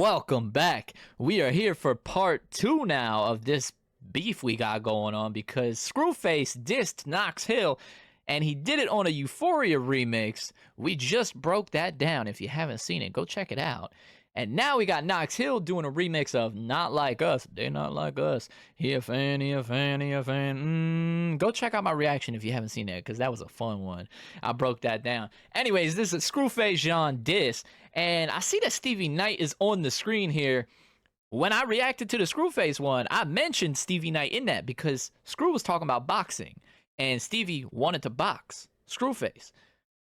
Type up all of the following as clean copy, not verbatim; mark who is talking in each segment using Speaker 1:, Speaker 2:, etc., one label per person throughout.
Speaker 1: welcome back. We are here for part 2 now of this beef we got going on because Screwface dissed Knoxhill and he did it on a Euphoria remix. We just broke that down. If you haven't seen it, go check it out. And now we got Knoxhill doing a remix of Not Like Us. They not like us. He a fan, he a fan, he a fan. Go check out my reaction if you haven't seen that, because that was a fun one. I broke that down. Anyways, this is Screwface Jean diss. And I see that Stevie Knight is on the screen here. When I reacted to the Screwface one, I mentioned Stevie Knight in that because Screw was talking about boxing. And Stevie wanted to box Screwface.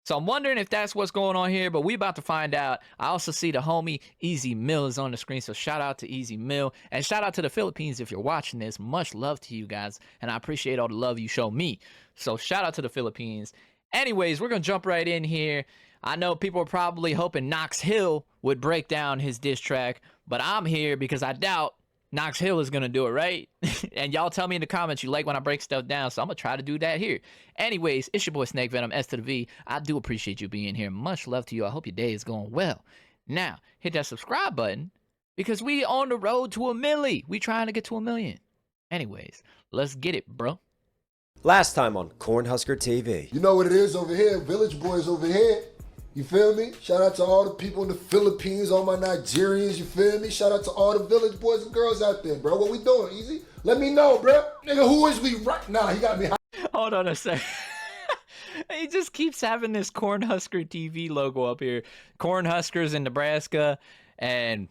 Speaker 1: So I'm wondering if that's what's going on here, but we about to find out. I also see the homie Easy Mill is on the screen, so shout out to Easy Mill. And shout out to the Philippines if you're watching this. Much love to you guys, and I appreciate all the love you show me. So shout out to the Philippines. Anyways, we're going to jump right in here. I know people are probably hoping Knoxhill would break down his diss track, but I'm here because I doubt Knoxhill is going to do it, right? And y'all tell me in the comments you like when I break stuff down, so I'm going to try to do that here. Anyways, it's your boy Snake Venom, S to the V. I do appreciate you being here. Much love to you. I hope your day is going well. Now, hit that subscribe button because we on the road to 1 million. We trying to get to 1 million. Anyways, let's get it, bro.
Speaker 2: Last time on Cornhusker TV.
Speaker 3: You know what it is over here, Village Boys over here. You feel me? Shout out to all the people in the Philippines, all my Nigerians, you feel me? Shout out to all the Village Boys and girls out there, bro. What we doing, Easy? Let me know, bro. Nigga, who is we right now? He got me high.
Speaker 1: Hold on a sec. He just keeps having this Cornhusker TV logo up here. Cornhuskers in Nebraska and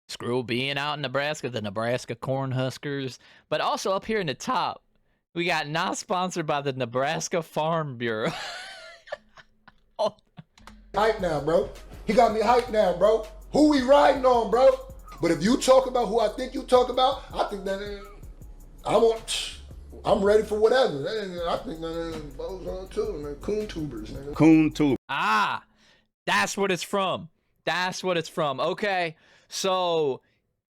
Speaker 1: Screw being out in Nebraska, the Nebraska Cornhuskers. But also up here in the top, we got not sponsored by the Nebraska Farm Bureau. Oh.
Speaker 3: Hype now, bro. He got me hyped now, bro. Who we riding on, bro? But if you talk about who I think you talk about, I think that I'm ready for whatever. I think that those on too, man. Coon tubers, nigga.
Speaker 4: Coon tube.
Speaker 1: Ah, that's what it's from. That's what it's from. Okay, so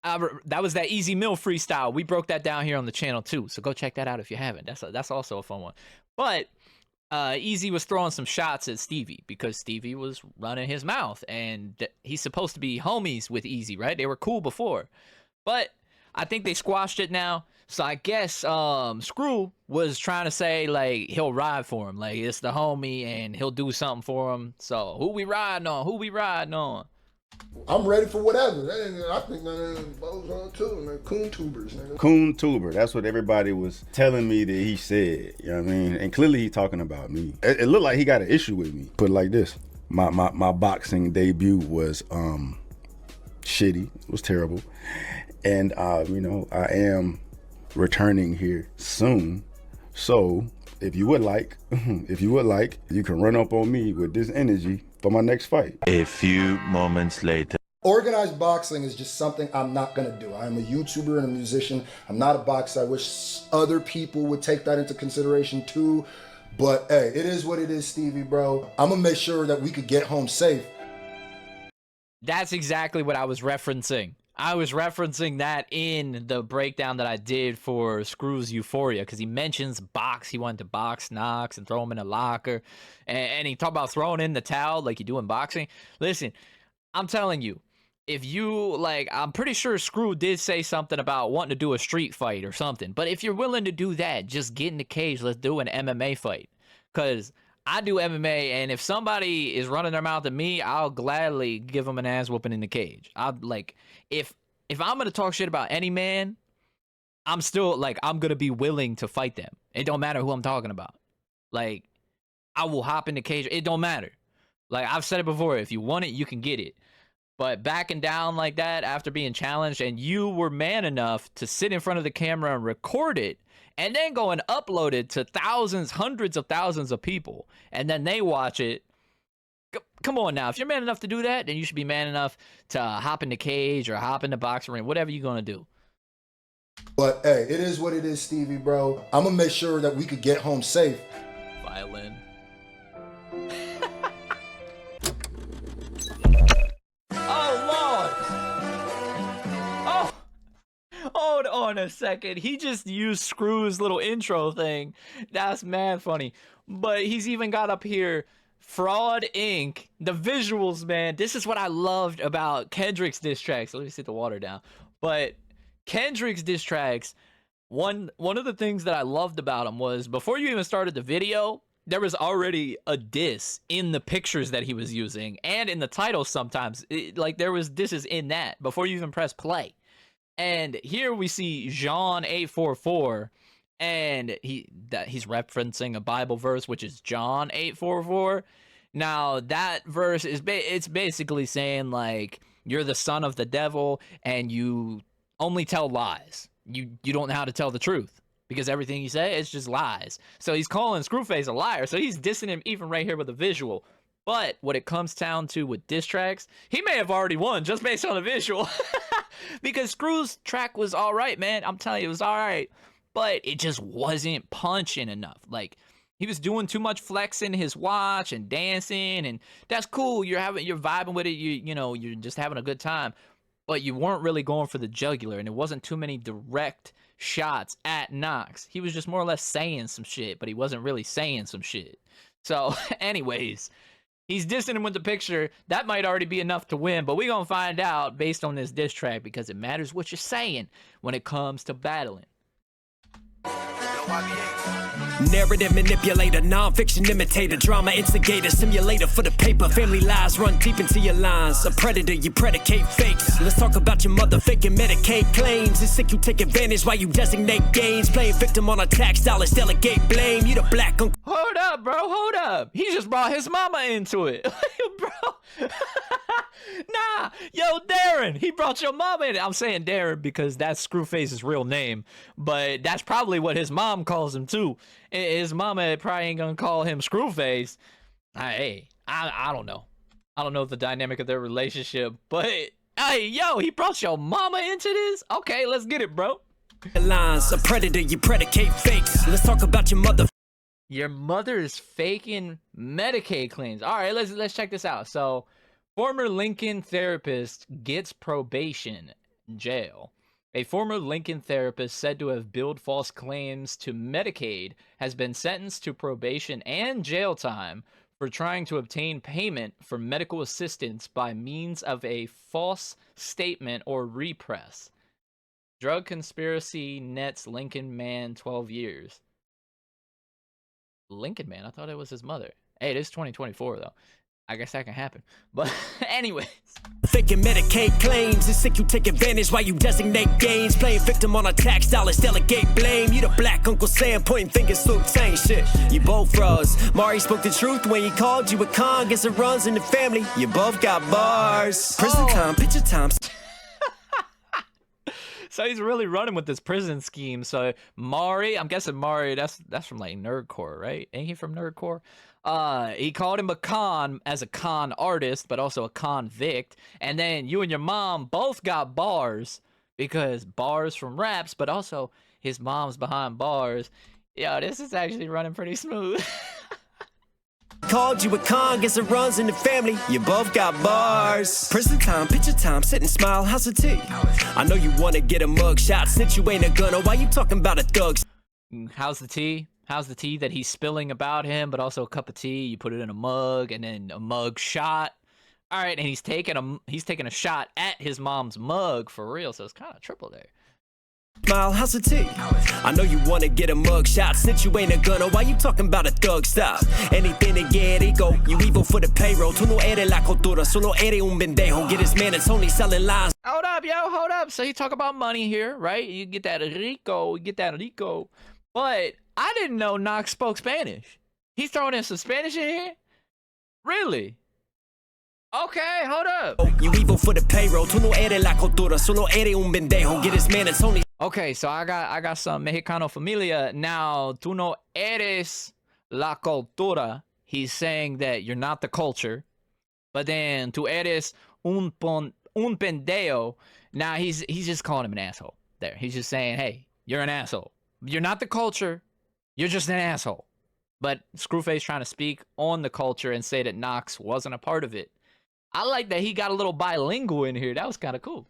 Speaker 1: that was that Easy Mill freestyle. We broke that down here on the channel too, so go check that out if you haven't. That's also a fun one. But Easy was throwing some shots at Stevie because Stevie was running his mouth, and he's supposed to be homies with Easy, right? They were cool before, but I think they squashed it now. So I guess Screw was trying to say like he'll ride for him, like it's the homie and he'll do something for him. So who we riding on? Who we riding on?
Speaker 3: I'm ready for whatever. I think that those on too, man. Coon tubers, nigga.
Speaker 4: Coon tuber. That's what everybody was telling me that he said. You know what I mean? And clearly he talking about me. It looked like he got an issue with me. Put it like this. My boxing debut was shitty. It was terrible. And you know, I am returning here soon. So if you would like, you can run up on me with this energy for my next fight.
Speaker 5: A few moments later.
Speaker 3: Organized boxing is just something I'm not gonna do. I'm a YouTuber and a musician. I'm not a boxer. I wish other people would take that into consideration too. But hey, it is what it is, Stevie, bro. I'm gonna make sure that we could get home safe.
Speaker 1: That's exactly what I was referencing. I was referencing that in the breakdown that I did for Screw's Euphoria, because he mentions box. He wanted to box Knox and throw him in a locker. And he talked about throwing in the towel like you do in boxing. Listen, I'm telling you, if you, like, I'm pretty sure Screw did say something about wanting to do a street fight or something. But if you're willing to do that, just get in the cage. Let's do an MMA fight. Because I do MMA, and if somebody is running their mouth at me, I'll gladly give them an ass whooping in the cage. I'm like, if I'm gonna talk shit about any man, I'm still like, I'm gonna be willing to fight them. It don't matter who I'm talking about. Like, I will hop in the cage. It don't matter. Like, I've said it before. If you want it, you can get it. But backing down like that after being challenged, and you were man enough to sit in front of the camera and record it, and then go and upload it to thousands, hundreds of thousands of people, and then they watch it. Come on now. If you're man enough to do that, then you should be man enough to hop in the cage or hop in the boxing ring, whatever you're going to do.
Speaker 3: But hey, it is what it is, Stevie, bro. I'm going to make sure that we could get home safe.
Speaker 1: Violin. Hold on a second. He just used Screw's little intro thing. That's mad funny. But he's even got up here Fraud Inc. The visuals, man. This is what I loved about Kendrick's diss tracks. Let me sit the water down. But Kendrick's diss tracks, one of the things that I loved about them was before you even started the video, there was already a diss in the pictures that he was using and in the title sometimes. Like there was disses in that before you even press play. And here we see Jean 844 and he's referencing a Bible verse, which is John 8:44. Now that verse is it's basically saying like you're the son of the devil and you only tell lies. You don't know how to tell the truth because everything you say is just lies. So he's calling Screwface a liar. So he's dissing him even right here with a visual. But what it comes down to with diss tracks, he may have already won just based on the visual. Because Screw's track was all right, man. I'm telling you, it was all right. But it just wasn't punching enough. Like, he was doing too much flexing his watch and dancing, and that's cool. You're vibing with it. You know, you're just having a good time. But you weren't really going for the jugular, and it wasn't too many direct shots at Knox. He was just more or less saying some shit, but he wasn't really saying some shit. So, anyways, he's dissing him with the picture. That might already be enough to win, but we're going to find out based on this diss track because it matters what you're saying when it comes to battling.
Speaker 6: Narrative manipulator, non-fiction imitator, drama instigator, simulator for the paper, family lies run deep into your lines, a predator, you predicate fakes. Let's talk about your motherfucking Medicaid claims. It's sick you take advantage while you designate gains, playing victim on a tax dollars, delegate blame. You the black uncle.
Speaker 1: Hold up, bro, hold up. He just brought his mama into it. Bro. Nah, yo, Darren, he brought your mama in. I'm saying Darren because that's Screwface's real name, but that's probably what his mom calls him too. His mama probably ain't gonna call him Screwface. Hey, I don't know. I don't know the dynamic of their relationship, but hey, yo, he brought your mama into this? Okay, let's get it, bro.
Speaker 6: Lines, a predator, you predicate fakes. Let's talk about your mother.
Speaker 1: Your mother's faking Medicaid claims. All right, let's check this out. So, former Lincoln therapist gets probation in jail. A former Lincoln therapist said to have billed false claims to Medicaid has been sentenced to probation and jail time for trying to obtain payment for medical assistance by means of a false statement or repress. Drug conspiracy nets Lincoln man 12 years. Lincoln man? I thought it was his mother. Hey, it is 2024 though. I guess that can happen. But anyways.
Speaker 6: Faking Medicaid claims. It's sick you take advantage while you designate gains. Playing victim on a tax dollars, delegate blame. You the black Uncle Sam pointing fingers, salute, saying shit. You both frauds. Mari spoke the truth when he called you a con. Guess it runs in the family. You both got bars. Prison time, picture time.
Speaker 1: So he's really running with this prison scheme. So Mari, I'm guessing Mari, that's from like Nerdcore, right? Ain't he from Nerdcore? He called him a con as a con artist, but also a convict. And then you and your mom both got bars because bars from raps, but also his mom's behind bars. Yo, this is actually running pretty smooth.
Speaker 6: Called you a con, guess it runs in the family. You both got bars. Prison time, picture time, sit and smile, how's the tea? I know you wanna get a mug shot, since you ain't a gunner. Why you talking about a thug?
Speaker 1: How's the tea? How's the tea that he's spilling about him, but also a cup of tea? You put it in a mug, and then a mug shot. All right, and he's taking a shot at his mom's mug for real. So it's kind of triple there.
Speaker 6: Smile, how's the tea? I know you wanna get a mug shot, since you ain't a gunner. Why you talking about a thug? Stop. Anything to get it go. You evil for the payroll. Tú no eres la cultura, solo eres un pendejo. Get his man, it's only selling lies.
Speaker 1: Hold up, yo, hold up. So you talk about money here, right? You get that rico, But I didn't know Knox spoke Spanish. He's throwing in some Spanish in here? Really? Okay, hold up.
Speaker 6: You evil for the payroll. Tú no eres la cultura, solo eres un pendejo. Get his man, it's only.
Speaker 1: Okay, so I got some Mexicano familia. Now, tú no eres la cultura. He's saying that you're not the culture. But then, tú eres un pendejo. Now, he's just calling him an asshole there. He's just saying, hey, you're an asshole. You're not the culture. You're just an asshole. But Screwface trying to speak on the culture and say that Knox wasn't a part of it. I like that he got a little bilingual in here. That was kind of cool.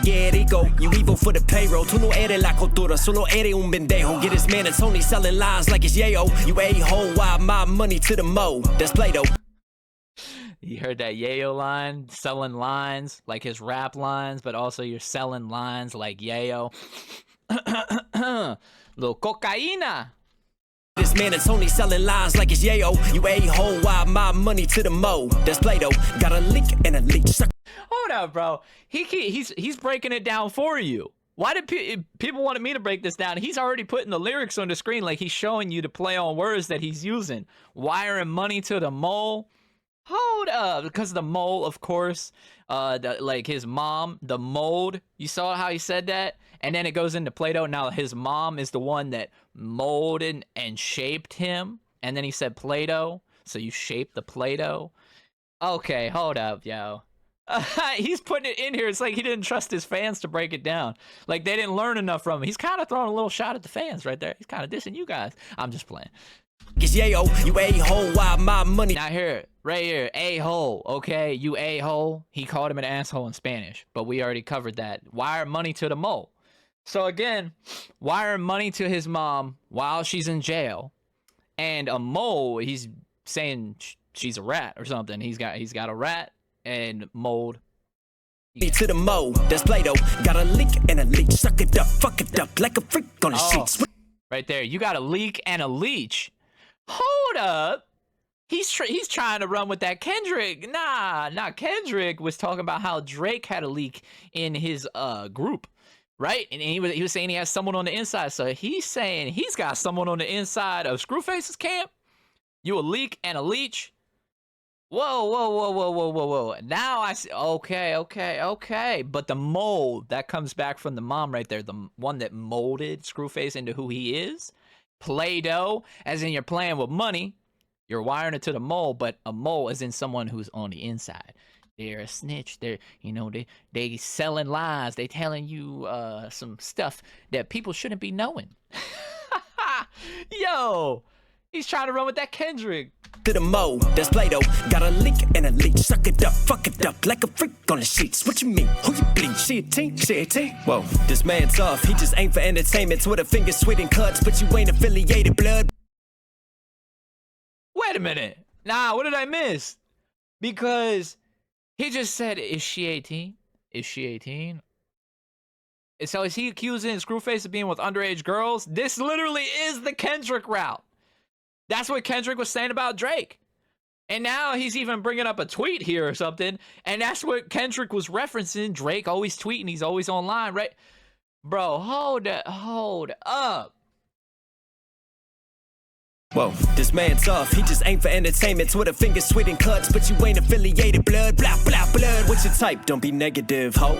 Speaker 6: Yeah, they go. You evil for the payroll. Tú no eres la cultura, solo eres un pendejo. Get his man, it's only selling lines like it's yayo. You a-hole, why my money to the mo? That's Play-Doh.
Speaker 1: You heard that Yayo line? Selling lines, like his rap lines, but also you're selling lines like Yayo. Little cocaína.
Speaker 6: This man is only selling lines like it's yayo. You a-hole, why my money to the mo? That's Play-Doh. Got a leak and a leak.
Speaker 1: Hold up, bro. He's breaking it down for you. Why did people wanted me to break this down? He's already putting the lyrics on the screen, like he's showing you the play on words that he's using. Wiring money to the mole. Hold up, because the mole, of course, like his mom, the mold. You saw how he said that? And then it goes into Play-Doh. Now his mom is the one that molded and shaped him. And then he said Play-Doh, so you shaped the Play-Doh. Okay, hold up, yo. He's putting it in here. It's like he didn't trust his fans to break it down. Like they didn't learn enough from him. He's kind of throwing a little shot at the fans right there. He's kind of dissing you guys. I'm just playing.
Speaker 6: It's yayo. You a-hole, why my money?
Speaker 1: Now here, right here, a-hole, okay? You a-hole. He called him an asshole in Spanish, but we already covered that. Wire money to the mole. So again, wire money to his mom while she's in jail. And a mole, he's saying she's a rat or something. He's got a rat and mold.
Speaker 6: To the mo, that's Play-Doh. Got a leak and a leech. Suck it up, fuck it up like a freak on the sheets.
Speaker 1: Right there, you got a leak and a leech. Hold up. He's trying to run with that Kendrick. Nah, Kendrick was talking about how Drake had a leak in his group, right? And he was saying he has someone on the inside. So he's saying he's got someone on the inside of Screwface's camp. You a leak and a leech. Whoa. Now I see. Okay. But the mold that comes back from the mom right there, the one that molded Screwface into who he is. Play-Doh, as in you're playing with money. You're wiring it to the mole, but a mole is in someone who's on the inside. They're a snitch. They're, they selling lies. They telling you some stuff that people shouldn't be knowing. Yo, he's trying to run with that Kendrick.
Speaker 6: To the mo, that's Play-Doh. Got a leak and a leech. Suck it up, fuck it up like a freak on the sheets. What you mean? Who you bleach? She a team? Whoa, this man tough. He just ain't for entertainment. Twitter fingers sweet and cuts, but you ain't affiliated blood.
Speaker 1: Wait a minute. Nah, what did I miss? Because he just said, is she 18? Is she 18? So is he accusing Screwface of being with underage girls? This literally is the Kendrick route. That's what Kendrick was saying about Drake. And now he's even bringing up a tweet here or something. And that's what Kendrick was referencing. Drake always tweeting. He's always online, right? Bro, hold up.
Speaker 6: Whoa, this man tough. He just ain't for entertainment. Twitter fingers sweet and cuts, but you ain't affiliated blood. Blah, blah, blood. What's your type? Don't be negative, ho.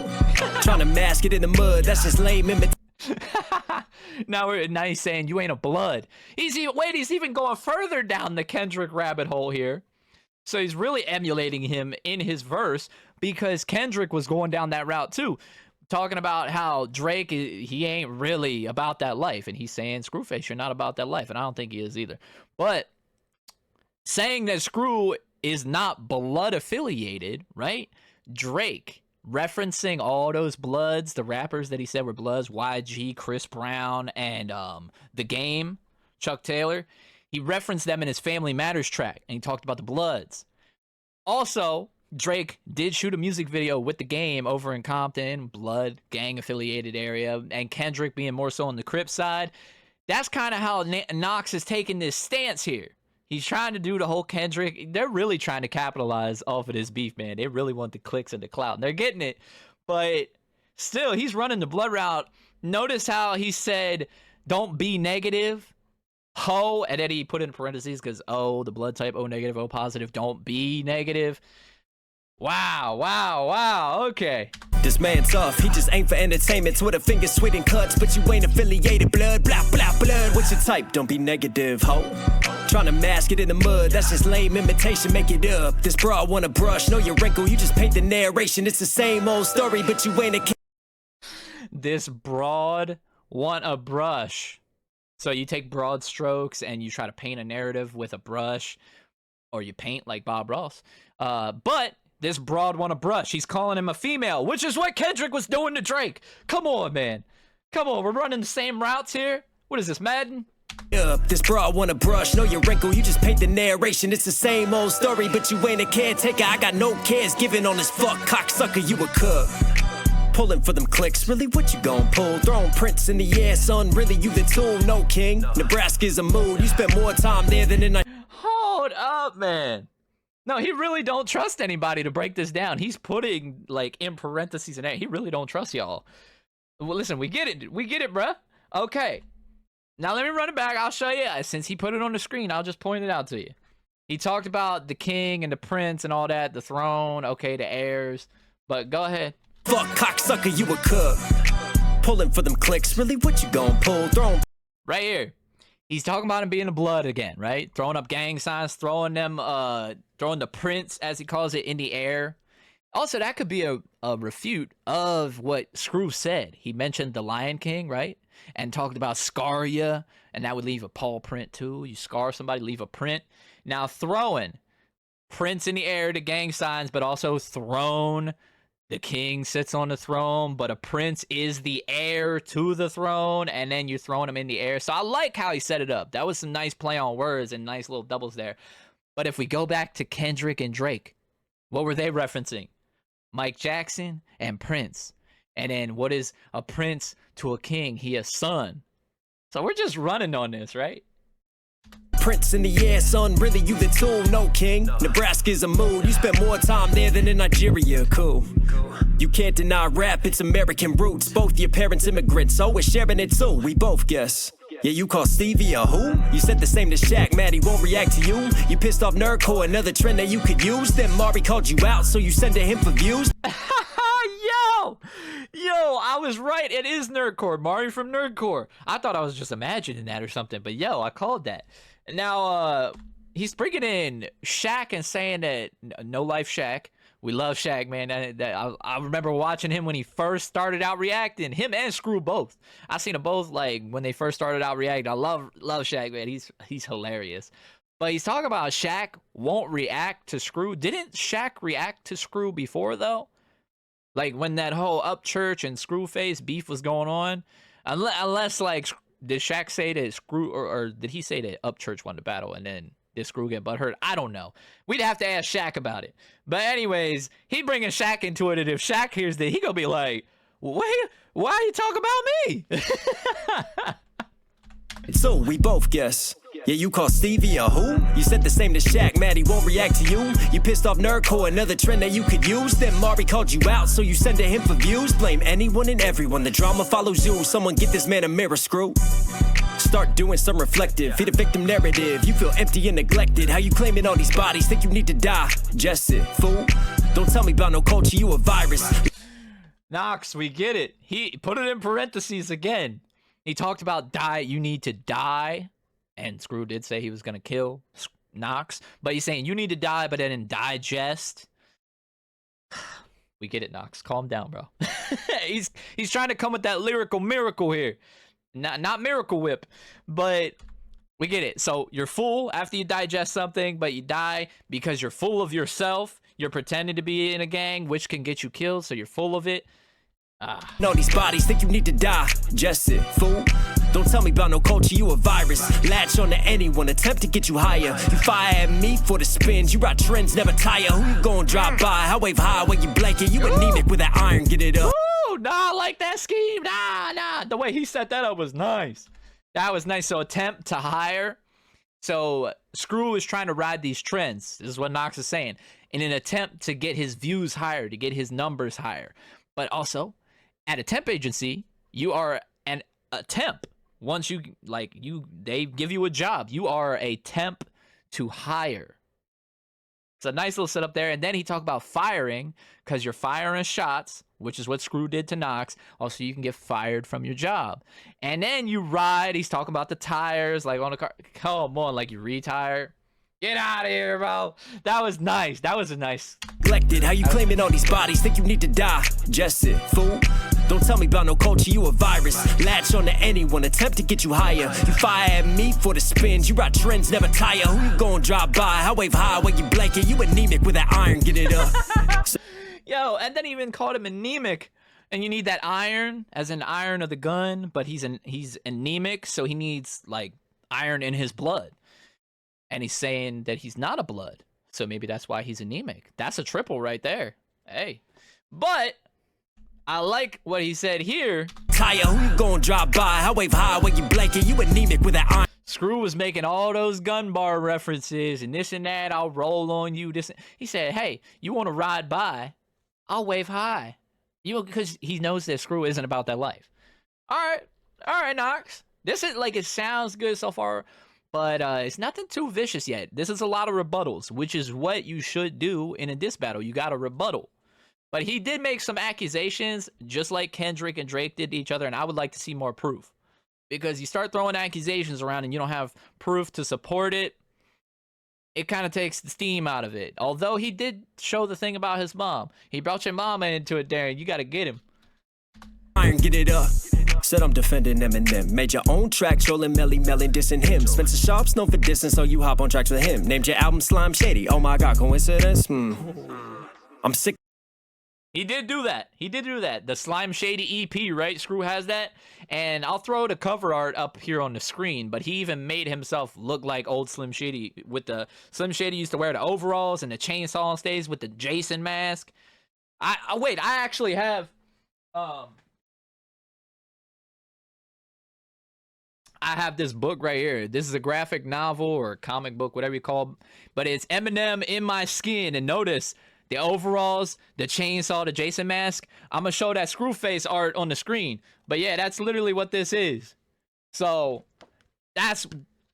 Speaker 6: Trying to mask it in the mud. That's just lame imitation.
Speaker 1: Now he's saying you ain't a blood. He's even going further down the Kendrick rabbit hole here. So he's really emulating him in his verse because Kendrick was going down that route too, talking about how Drake, he ain't really about that life. And he's saying, Screwface, you're not about that life. And I don't think he is either. But saying that Screw is not blood affiliated, right? Drake referencing all those Bloods, the rappers that he said were Bloods, YG, Chris Brown, and The Game, Chuck Taylor. He referenced them in his Family Matters track, and he talked about the Bloods. Also, Drake did shoot a music video with The Game over in Compton, Blood, gang-affiliated area, and Kendrick being more so on the Crip side. That's kind of how Knox is taking this stance here. He's trying to do the whole Kendrick. They're really trying to capitalize off of this beef, man. They really want the clicks and the clout. And they're getting it. But still, he's running the blood route. Notice how he said, don't be negative, ho. And then he put in parentheses because O, the blood type, O negative, O positive. Don't be negative. Wow. Okay.
Speaker 6: This man tough. He just ain't for entertainment. Twitter fingers sweet and cuts, but you ain't affiliated blood. Blah, blah, blood. What's your type? Don't be negative, ho. Trying to mask it in the mud. That's just lame imitation. Make it up. This broad want a brush. Know your wrinkle. You just paint the narration. It's the same old story, but you ain't a kid.
Speaker 1: This broad want a brush. So you take broad strokes and you try to paint a narrative with a brush, or you paint like Bob Ross. But this broad want a brush. He's calling him a female, which is what Kendrick was doing to Drake. Come on, man. Come on, we're running the same routes here. What is this, Madden?
Speaker 6: Up, this bra wanna brush, know your wrinkle, you just paint the narration. It's the same old story, but you ain't a caretaker. I got no cares given on this fuck cocksucker, you a cook. Pulling for them clicks, really what you gon' pull? Throwing prints in the air, son, really you the tool? No king, Nebraska's a mood. You spent more time there than in
Speaker 1: Hold up, man. No, he really don't trust anybody to break this down. He's putting, like, in parentheses and he really don't trust y'all. Well, listen, we get it, bruh. Okay. Now let me run it back. I'll show you. Since he put it on the screen, I'll just point it out to you. He talked about the king and the prince and all that, the throne, okay, the heirs. But go ahead.
Speaker 6: fuck cocksucker, you a cook. Pulling for them clicks, really what you gon' pull? Throwing
Speaker 1: right here. He's talking about him being the blood again, right? Throwing up gang signs, throwing them, throwing the prince, as he calls it, in the air. Also, that could be a refute of what Scru said. He mentioned the Lion King, right? And talked about scar ya, and that would leave a paw print too. You scar somebody, leave a print. Now, throwing prince in the air to gang signs, but also throne. The king sits on the throne, but a prince is the heir to the throne, and then you're throwing him in the air. So I like how he set it up. That was some nice play on words and nice little doubles there. But if we go back to Kendrick and Drake, what were they referencing? Mike Jackson and Prince. And then what is a prince to a king? He a son. So we're just running on this, right?
Speaker 6: prince in the air, son, really you the tool, no king. Nebraska's a mood, you spent more time there than in Nigeria, cool. You can't deny rap, it's American roots. Both your parents immigrants, so we're sharing it too, we both guess. Yeah, you call Stevie a who? You said the same to Shaq, Maddie won't react to you. You pissed off Nerdcore, another trend that you could use. Then Mari called you out, so you send to him for views.
Speaker 1: Yo, I was right. It is Nerdcore. Mari from Nerdcore. I thought I was just imagining that or something, but yo, I called that. Now, he's bringing in Shaq and saying that No Life Shaq. We love Shaq, man. I remember watching him when he first started out reacting. Him and Scru both. I seen them both like when they first started out reacting. I love Shaq, man. He's hilarious. But he's talking about Shaq won't react to Scru. Didn't Shaq react to Scru before though? Like when that whole Upchurch and Screwface beef was going on, unless like did Shaq say that Scru or did he say that Upchurch won the battle and then did Scru get butthurt? I don't know. We'd have to ask Shaq about it. But anyways, he bringing Shaq into it, and if Shaq hears that, he gonna be like, "Wait, why are you talking about me?"
Speaker 6: So we both guess. Yeah, you call Stevie a who? You said the same to Shaq, Maddie won't react to you. You pissed off Nerdcore, another trend that you could use. Then Mari called you out, so you send to him for views. Blame anyone and everyone, the drama follows you. Someone get this man a mirror, Screw. Start doing some reflective, feed a victim narrative. You feel empty and neglected. How you claiming all these bodies? Think you need to die? Just it, fool. Don't tell me about no culture, you a virus.
Speaker 1: Knox, we get it. He put it in parentheses again. He talked about die. You need to die. And Scru did say he was going to kill Knox. But he's saying you need to die, but then in digest. We get it, Knox. Calm down, bro. He's trying to come with that lyrical miracle here. Not Miracle Whip, but we get it. So you're full after you digest something, but you die because you're full of yourself. You're pretending to be in a gang, which can get you killed, so you're full of it.
Speaker 6: No, these bodies think you need to die. Just it, fool. Don't tell me about no culture, you a virus. Latch on to anyone, attempt to get you higher. You fire at me for the spins, you ride trends, never tire. Who you gon' drive by? I wave high when you blanket. You anemic with that iron, get it up.
Speaker 1: Ooh, nah, I like that scheme. Nah. The way he set that up was nice. That was nice. So attempt to hire. So Scru is trying to ride these trends. This is what Knox is saying. In an attempt to get his views higher, to get his numbers higher. But also, at a temp agency, you are a temp. Once they give you a job, you are a temp to hire. It's a nice little setup there. And then he talked about firing because you're firing shots, which is what Scru did to Knox. Also, you can get fired from your job. And then you ride. He's talking about the tires, like on the car. Come on, like you retire. Get out of here, bro. That was nice. That was a nice.
Speaker 6: Neglected, how you claiming all these bodies? Think you need to die? Just it, fool. Don't tell me about no culture, you a virus. Latch on to anyone, attempt to get you higher. You fire at me for the spins, you ride trends, never tire. Who you gon' drive by? I wave high when you blanket. You anemic with that iron, get it up.
Speaker 1: Yo, and then he even called him anemic. And you need that iron, as in iron of the gun, but he's anemic, so he needs like iron in his blood. And he's saying that he's not a blood. So maybe that's why he's anemic. That's a triple right there. Hey. But I like what he said here.
Speaker 6: Tire, who you gonna drop by? I wave high when you blanket. You anemic with that iron.
Speaker 1: Screw was making all those gun bar references and this and that. I'll roll on you. This. He said, hey, you want to ride by? I'll wave high. Because he knows that Screw isn't about that life. All right, Knox. This is like, it sounds good so far, but it's nothing too vicious yet. This is a lot of rebuttals, which is what you should do in a diss battle. You got to rebuttal. But he did make some accusations, just like Kendrick and Drake did to each other, and I would like to see more proof. Because you start throwing accusations around and you don't have proof to support it, it kind of takes the steam out of it. Although he did show the thing about his mom. He brought your mama into it there, and you got to get him.
Speaker 6: Iron, get it up. Said I'm defending Eminem. Made your own track, trolling Melly Melly, dissing him. Spencer Sharp's known for dissing, so you hop on tracks with him. Named your album Slime Shady. Oh my god, coincidence? I'm sick.
Speaker 1: He did do that. He did do that. The Slime Shady EP, right? Screw has that. And I'll throw the cover art up here on the screen, but he even made himself look like old Slim Shady. With the Slim Shady used to wear the overalls and the chainsaw on stage with the Jason mask. Wait, I actually have I have this book right here. This is a graphic novel or comic book, whatever you call it. But it's Eminem in My Skin. And notice the overalls, the chainsaw, the Jason mask. I'm going to show that screw face art on the screen. But yeah, that's literally what this is. So that's,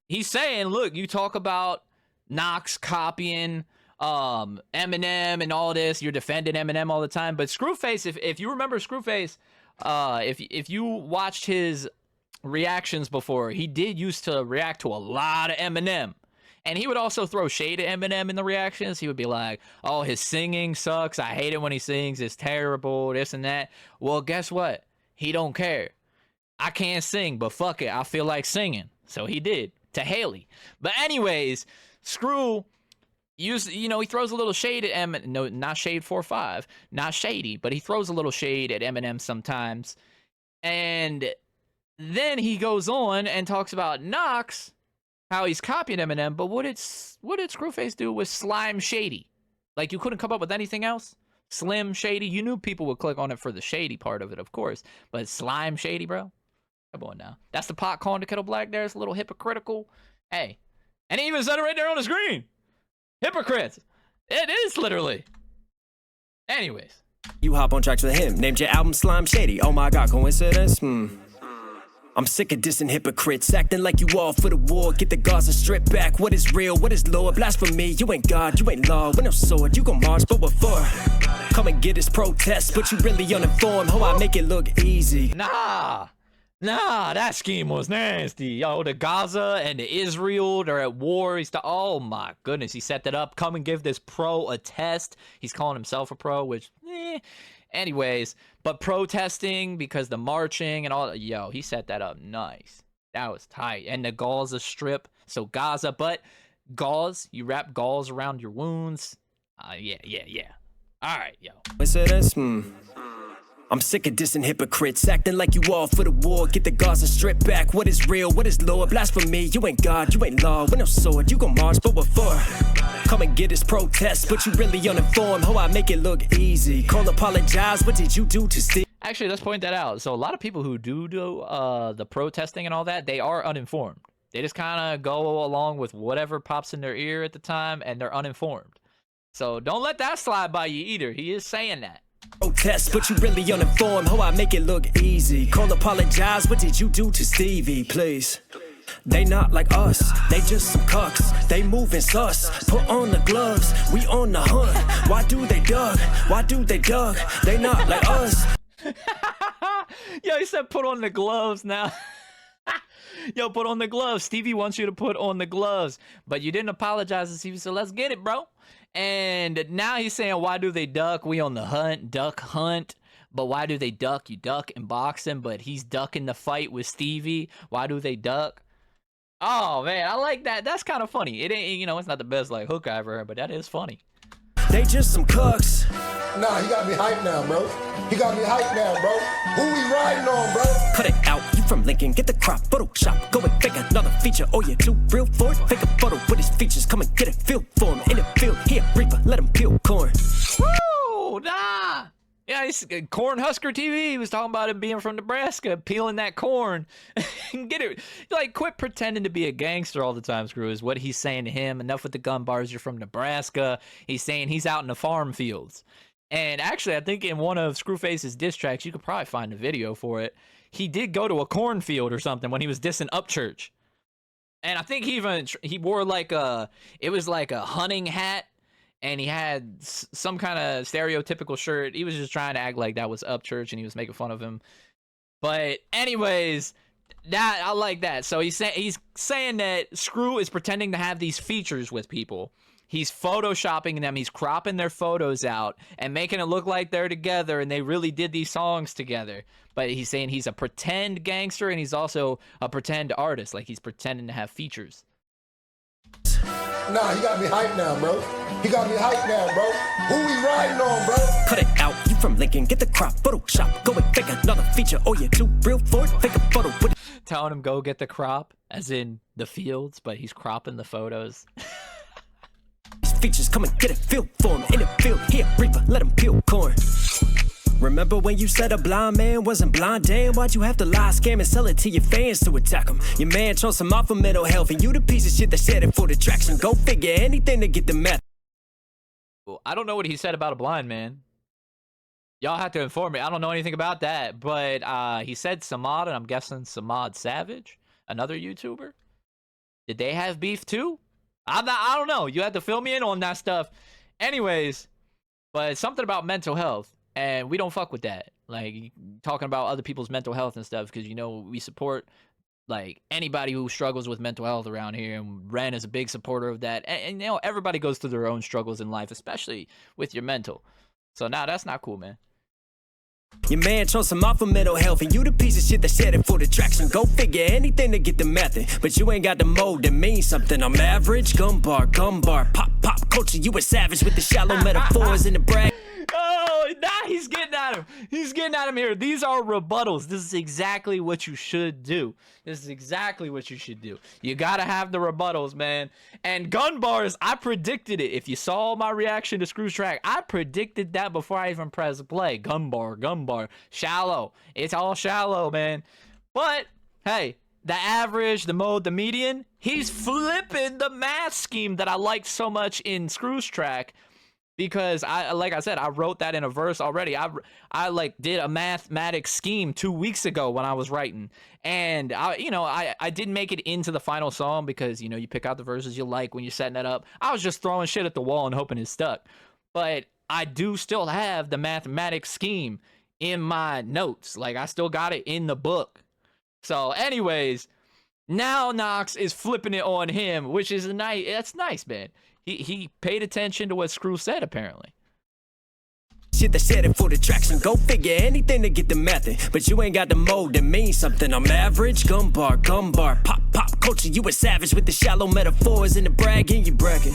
Speaker 1: he's saying, look, you talk about Knox copying Eminem and all this. You're defending Eminem all the time. But Screwface, if you remember Screwface, if you watched his reactions before, he did used to react to a lot of Eminem. And he would also throw shade at Eminem in the reactions. He would be like, oh, his singing sucks. I hate it when he sings. It's terrible, this and that. Well, guess what? He don't care. I can't sing, but fuck it. I feel like singing. So he did to Haley. But anyways, Screw, he throws a little shade at Eminem. No, not Shade 4-5. Not shady, but he throws a little shade at Eminem sometimes. And then he goes on and talks about Knox, how he's copying Eminem, but what did Screwface do with Slime Shady? Like, you couldn't come up with anything else? Slim Shady? You knew people would click on it for the shady part of it, of course. But Slime Shady, bro? Come on now. That's the pot calling the kettle black there. It's a little hypocritical. Hey. And he even said it right there on the screen. Hypocrites. It is literally. Anyways.
Speaker 6: You hop on tracks with him. Named your album Slime Shady. Oh my god, coincidence? I'm sick of dissing hypocrites, acting like you all for the war. Get the Gaza strip back. What is real? What is law? Blasphemy. You ain't God, you ain't law. With no sword, you gon' march, but what for? Come and get this protest, but you really uninformed. How I make it look easy.
Speaker 1: Nah, that scheme was nasty. Yo, the Gaza and the Israel, they're at war. Oh my goodness, he set that up. Come and give this pro a test. He's calling himself a pro, which, anyways, but protesting because the marching and all, yo, he set that up nice. That was tight. And the Gaza strip, so Gaza, but gauze, you wrap gauze around your wounds. Yeah. All right, yo.
Speaker 6: I'm sick of dissing hypocrites, acting like you all for the war. Get the Gaza strip back. What is real? What is law? Blasphemy. You ain't God, you ain't law. With no sword, you gon' march, but what for? Come and get this protest, but you really uninformed. How I make it look easy. Call, apologize. What did you do to Steve?
Speaker 1: Actually, let's point that out. So a lot of people who do the protesting and all that, they are uninformed. They just kind of go along with whatever pops in their ear at the time, and they're uninformed. So don't let that slide by you either. He is saying that.
Speaker 6: Protest, but you really uninformed. How I make it look easy. Call, apologize. What did you do to Stevie? Please. They not like us, they just some cucks. They moving sus, put on the gloves. We on the hunt. Why do they duck? They not like us.
Speaker 1: Yo, he said put on the gloves now. Yo, put on the gloves. Stevie wants you to put on the gloves. But you didn't apologize to Stevie, so let's get it, bro. And now he's saying, why do they duck? We on the hunt, duck hunt. But why do they duck? You duck in boxing, but he's ducking the fight with Stevie. Why do they duck? Oh, man, I like that. That's kind of funny. It ain't, it's not the best, like, hook I ever heard, but that is funny.
Speaker 6: They just some cucks.
Speaker 3: Nah, he got me hyped now, bro. Who we riding on, bro?
Speaker 6: Cut it out. You from Lincoln, get the crop, Photoshop, go and fake another feature. Oh, you too real for it? Fake a photo with his features, come and get it, feel for him. In the field, here, reaper, let him peel corn.
Speaker 1: Woo! Nah! Yeah, he's Cornhusker TV. He was talking about him being from Nebraska, peeling that corn. Get it? Like, quit pretending to be a gangster all the time, Screw, is what he's saying to him. Enough with the gun bars. You're from Nebraska. He's saying he's out in the farm fields. And actually, I think in one of Screwface's diss tracks, you could probably find a video for it. He did go to a cornfield or something when he was dissing Upchurch. And I think he wore like it was like a hunting hat. And he had some kind of stereotypical shirt. He was just trying to act like that was Upchurch, and he was making fun of him. But anyways, that I like that. So he's saying that Screw is pretending to have these features with people. He's photoshopping them. He's cropping their photos out and making it look like they're together and they really did these songs together. But he's saying he's a pretend gangster and he's also a pretend artist. Like, he's pretending to have features.
Speaker 3: Nah, he got me hyped now, bro. He got me hyped now, bro. Who we riding on, bro?
Speaker 6: Cut it out, you from Lincoln, get the crop, Photoshop, go and fake another feature. Oh, you too real for it? Fake a photo with
Speaker 1: Telling him go get the crop, as in the fields, but he's cropping the photos.
Speaker 6: these features, come and get it, feel for him. In the field, here, reaper, let him peel corn. Remember when you said a blind man wasn't blind? Damn, why'd you have to lie, scam, and sell it to your fans to attack him? Your man chose some off for mental health, and you the piece of shit that said it for the traction. Go figure, anything to get the meth.
Speaker 1: Well, I don't know what he said about a blind man. Y'all have to inform me. I don't know anything about that. But he said Samad, and I'm guessing Samad Savage, another YouTuber. Did they have beef too? I don't know. You have to fill me in on that stuff. Anyways, but something about mental health. And we don't fuck with that. Like, talking about other people's mental health and stuff, because, you know, we support, like, anybody who struggles with mental health around here, and Ren is a big supporter of that. And you know, everybody goes through their own struggles in life, especially with your mental. So, nah, that's not cool, man.
Speaker 6: Your man chose some off for mental health, and you the piece of shit that said it for the traction. Go figure, anything to get the method. But you ain't got the mode that means something. I'm average, gun bar, pop, culture. You a savage with the shallow metaphors and the brag.
Speaker 1: Oh, nah, he's getting at him. He's getting at him here. These are rebuttals. This is exactly what you should do. This is exactly what you should do. You gotta have the rebuttals, man. And gun bars, I predicted it. If you saw my reaction to Screw's track, I predicted that before I even pressed play. Gun bar, shallow. It's all shallow, man. But, hey, the average, the mode, the median, he's flipping the math scheme that I liked so much in Screw's track. Because like I said, I wrote that in a verse already. I like did a mathematics scheme 2 weeks ago when I was writing, and I didn't make it into the final song because, you know, you pick out the verses you like when you're setting it up. I was just throwing shit at the wall and hoping it stuck. But I do still have the mathematics scheme in my notes. Like, I still got it in the book. So, anyways, now Knox is flipping it on him, which is nice. That's nice, man. He paid attention to what Screw said, apparently.
Speaker 6: Shit that said it for the traction. Go figure, anything to get the method. But you ain't got the mode that means something. I'm average, gun bar, pop, culture. You a savage with the shallow metaphors and the bragging, you bragging.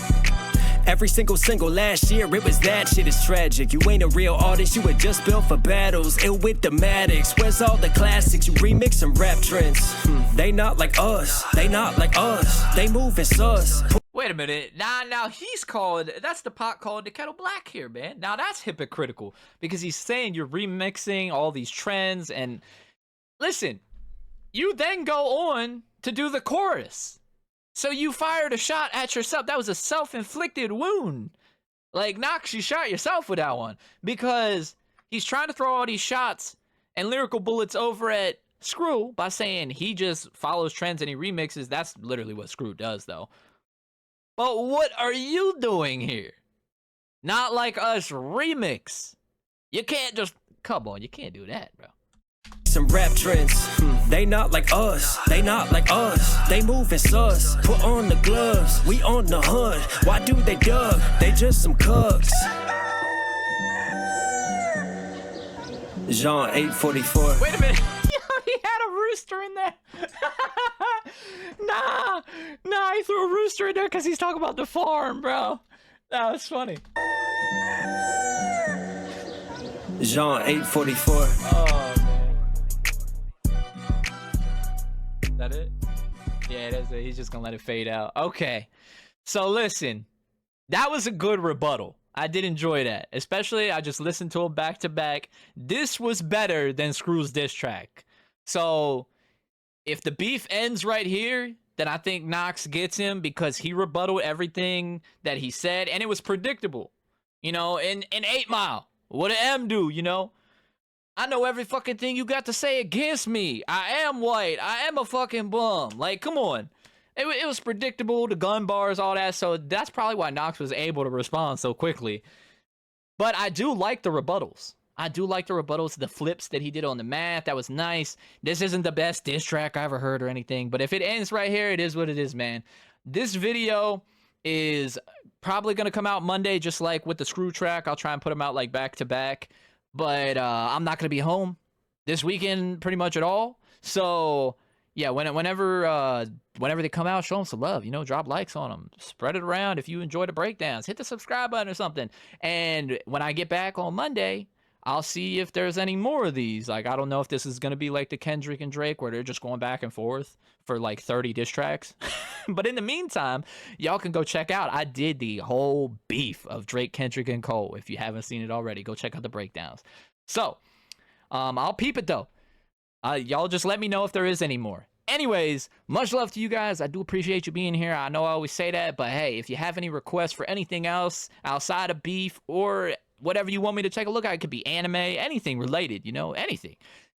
Speaker 6: Every single last year, it was that shit is tragic. You ain't a real artist, you were just built for battles. Ill with the Maddox, where's all the classics? You remix some rap trends. They not like us, they not like us. They moving sus.
Speaker 1: Wait a minute. Now he's called, that's the pot called the kettle black here, man. Now that's hypocritical because he's saying you're remixing all these trends. And listen, you then go on to do the chorus. So you fired a shot at yourself. That was a self-inflicted wound. Like, Knox, you shot yourself with that one because he's trying to throw all these shots and lyrical bullets over at Screw by saying he just follows trends and he remixes. That's literally what Screw does, though. But what are you doing here? Not like us remix. You can't just, come on, you can't do that, bro.
Speaker 6: Some rap trends, they not like us, they not like us. They moving sus, put on the gloves, we on the hunt. Why do they dug? They just some cucks. Jean 844.
Speaker 1: Wait a minute. He had a rooster in there. Nah, he threw a rooster in there because he's talking about the farm, bro. That was funny.
Speaker 6: Jean 844.
Speaker 1: Oh, man. Yeah, that's it. He's just gonna let it fade out. Okay. So listen, that was a good rebuttal. I did enjoy that. Especially, I just listened to it back to back. This was better than Scru's diss track. So, if the beef ends right here, then I think Knox gets him because he rebutted everything that he said, and it was predictable. You know, in 8 Mile, what did M do, you know? I know every fucking thing you got to say against me. I am white. I am a fucking bum. Like, come on. It was predictable, the gun bars, all that. So that's probably why Knox was able to respond so quickly. But I do like the rebuttals. The flips that he did on the math. That was nice. This isn't the best diss track I ever heard or anything. But if it ends right here, it is what it is, man. This video is probably going to come out Monday, just like with the Scru track. I'll try and put them out like back to back. But I'm not going to be home this weekend pretty much at all. So yeah, whenever they come out, show them some love. You know, drop likes on them, spread it around. If you enjoy the breakdowns, hit the subscribe button or something. And when I get back on Monday, I'll see if there's any more of these. Like, I don't know if this is gonna be like the Kendrick and Drake where they're just going back and forth for like 30 diss tracks. But in the meantime, y'all can go check out. I did the whole beef of Drake, Kendrick, and Cole. If you haven't seen it already, go check out the breakdowns. So, I'll peep it though. Y'all just let me know if there is any more. Anyways, much love to you guys. I do appreciate you being here. I know I always say that, but hey, if you have any requests for anything else outside of beef or whatever you want me to take a look at, it could be anime, anything related, you know, anything.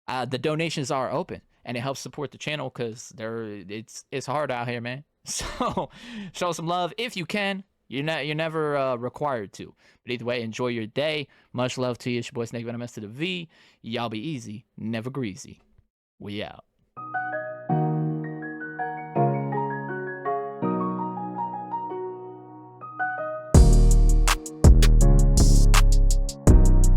Speaker 1: The donations are open, and it helps support the channel because it's hard out here, man. So show some love if you can. You're never required to. But either way, enjoy your day. Much love to you. It's your boy Snake Venom S to the V. Y'all be easy, never greasy. We out.